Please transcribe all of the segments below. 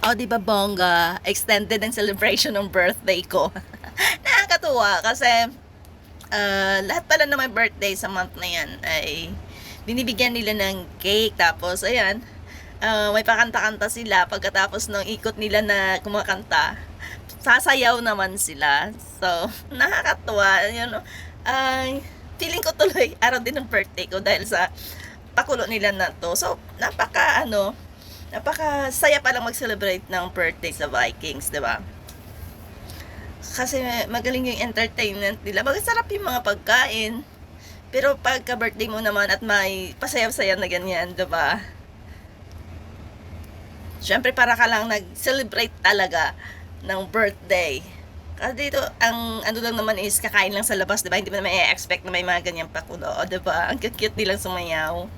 O, di ba bongga? Extended ang celebration ng birthday ko. Nakakatuwa kasi lahat pala na may birthday sa month na yan ay binibigyan nila ng cake. Tapos, ayan, may pakanta-kanta sila. Pagkatapos ng ikot nila na kumakanta, sasayaw naman sila. So, nakakatuwa. Yun, feeling ko tuloy araw din ng birthday ko dahil sa pakulo nila na to. So, napaka saya pa lang mag-celebrate ng birthday sa Vikings, 'di ba? Kasi magaling yung entertainment nila. Masarap yung mga pagkain. Pero pagka birthday mo naman at may pasayaw-sayaw na ganyan, 'di ba? Syempre para ka lang nag-celebrate talaga ng birthday. Kasi dito, ang ano lang naman is kakain lang sa labas, 'di ba? Hindi mo naman i-expect na may mga ganyang pakulo, 'di ba? Ang cute-cute nilang sumayaw.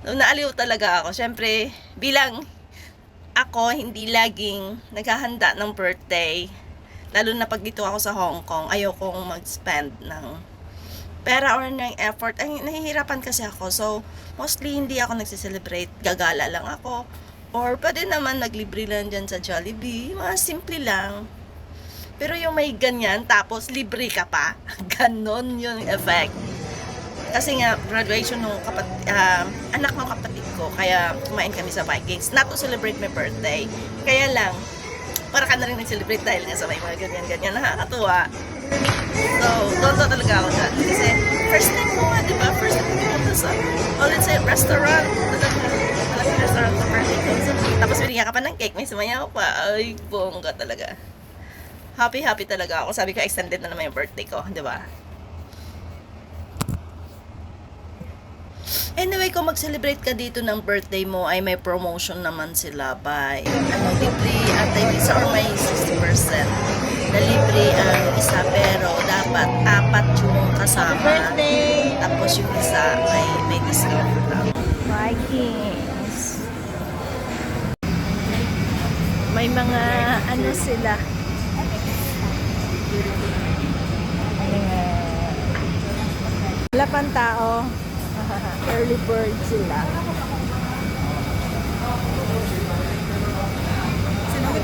So, naaliw talaga ako. Syempre, bilang ako, hindi laging naghahanda ng birthday. Lalo na pag dito ako sa Hong Kong, ayokong mag-spend ng pera or ng effort. Ay, nahihirapan kasi ako. So, mostly hindi ako nagsiselebrate. Gagala lang ako. Or pwede naman naglibre lang dyan sa Jollibee. Mga simple lang. Pero yung may ganyan, tapos libre ka pa. Ganon yung effect. Kasi nga, graduation ng anak ng kapatid ko. Kaya kumain kami sa Vikings. Not to celebrate my birthday. Kaya lang, para ka na rin nag-celebrate dahil nga sa may mga ganyan-ganyan. Nakakatuwa. So, doon talaga ako dyan. Kasi, first time ko nga, diba? First time ko dito sa, let's say, restaurant. Talagang restaurant sa birthday ko. So, tapos binigyan ka pa ng cake. May sumayaw pa. Ay, bongga talaga. Happy talaga ako. Sabi ko, extended na naman yung birthday ko. Diba? Anyway, kung mag-celebrate ka dito ng birthday mo, ay may promotion naman sila by libre at isa or may 60% na libre ang isa, pero dapat 4 yung kasama. Birthday! Tapos yung isa may discount lang. Vikings. May mga ano sila. Wala pang tao. Early bird sila.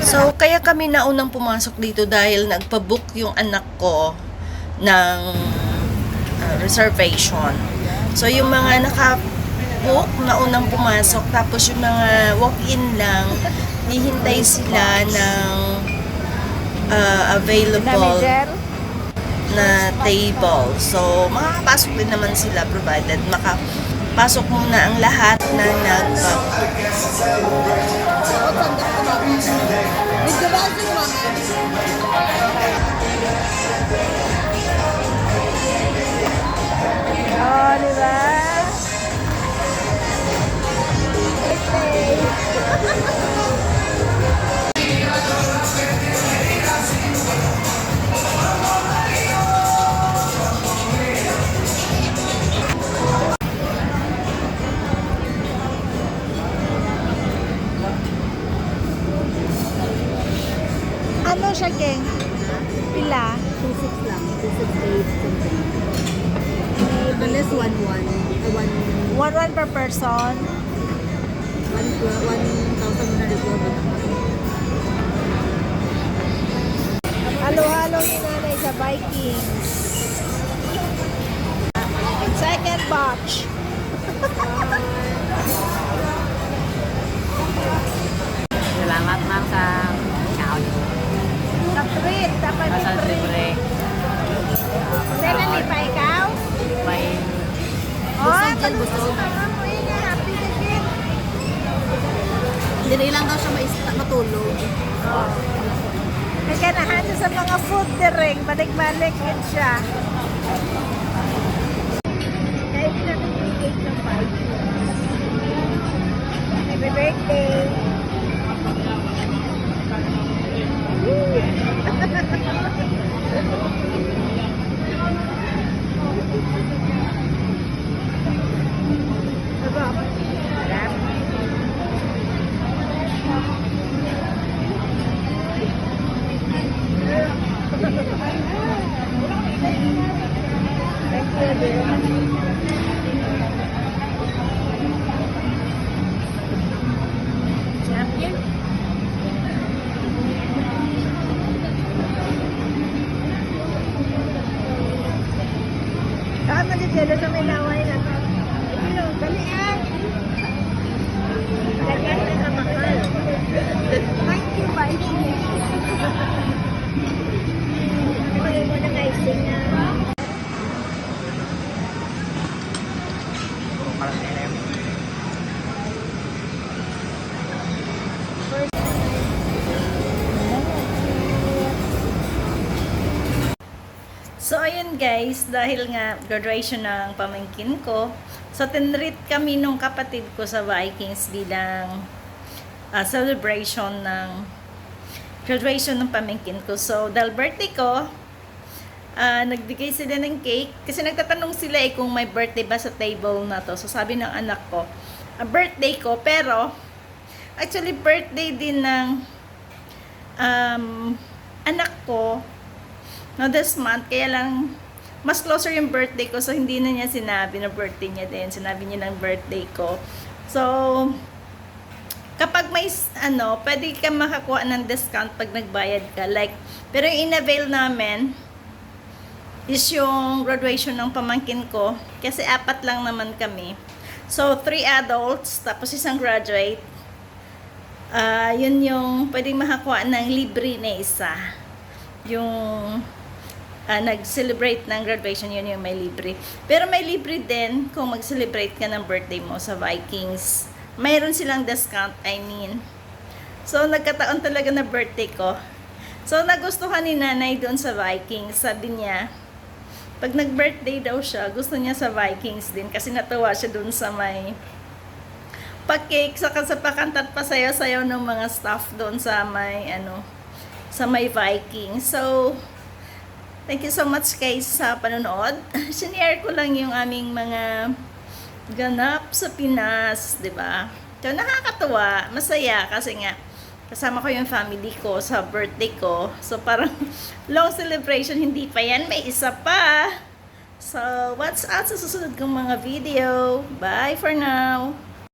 So, kaya kami naunang pumasok dito dahil nagpa-book yung anak ko ng reservation. So, yung mga naka-book naunang pumasok, tapos yung mga walk-in lang, hihintay sila ng available na table. So, makakapasok din naman sila provided makapasok muna ang lahat na nagpa-book. Oh, diba? Ano siya, geng? Pila? 2.6 lang. 2.68 something. Unless 1.1. 1 per person. 1,100 Halo-halo ni nanay sa Vikings. Second batch. Salamat ma'am sa kaon. Sa treat. Dapat may Masal treat. libre. Saan ni pa ikaw? May Oh, pag-gusto ka nga mo yun. Happy na din. hindi lang daw siya matulog. Oh. Nagkanahan sa mga food direct. Balik-balik yun siya. Kaya hindi natin yung cake ng Vikings. Happy birthday. Dito sa may laway na to. Ayun, dali ah. Ganyan na kamahal. Thank you, Vikings. Kunin mo na icing na. So, ayun guys, dahil nga graduation ng pamangkin ko, so tinreat kami nung kapatid ko sa Vikings bilang celebration ng graduation ng pamangkin ko. So, dahil birthday ko, nagbigay sila ng cake. Kasi nagtatanong sila kung may birthday ba sa table na to. So, sabi ng anak ko, birthday ko, pero actually birthday din ng anak ko no, this month, kaya lang mas closer yung birthday ko, so hindi na niya sinabi na birthday niya din. Sinabi niya ng birthday ko. So, kapag may, pwede ka makakuha ng discount pag nagbayad ka. Like, pero yung in-avail namin is yung graduation ng pamangkin ko. Kasi 4 lang naman kami. So, 3 adults, tapos isang graduate. Yun yung pwedeng makakuha ng libre na isa. Yung nag-celebrate ng graduation, yun yung may libre. Pero may libre din kung mag-celebrate ka ng birthday mo sa Vikings. Mayroon silang discount, I mean. So, nagkataon talaga na birthday ko. So, nagustuhan ni nanay doon sa Vikings. Sabi niya, pag nag-birthday daw siya, gusto niya sa Vikings din kasi natuwa siya doon sa may pa-cake, saka sa pakanta at pasayaw-sayaw ng mga staff doon sa may, sa may Vikings. So, thank you so much guys sa panonood. Sinare ko lang yung aming mga ganap sa Pinas, 'di ba? So, nakakatuwa, masaya kasi nga kasama ko yung family ko sa birthday ko. So, parang long celebration, hindi pa yan, may isa pa. So, what's up sa susunod kong mga video? Bye for now!